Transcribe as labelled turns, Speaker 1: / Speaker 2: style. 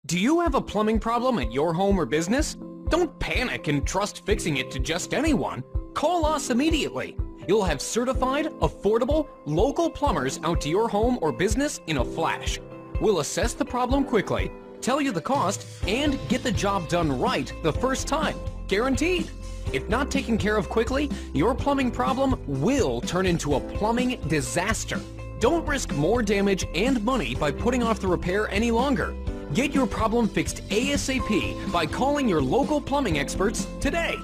Speaker 1: Do you have a plumbing problem at your home or business? Don't panic and trust fixing it to just anyone. Call us immediately. You'll have certified, affordable, local plumbers out to your home or business in a flash. We'll assess the problem quickly, tell you the cost, and get the job done right the first time. Guaranteed. If not taken care of quickly, your plumbing problem will turn into a plumbing disaster. Don't risk more damage and money by putting off the repair any longer. Get your problem fixed ASAP by calling your local plumbing experts today.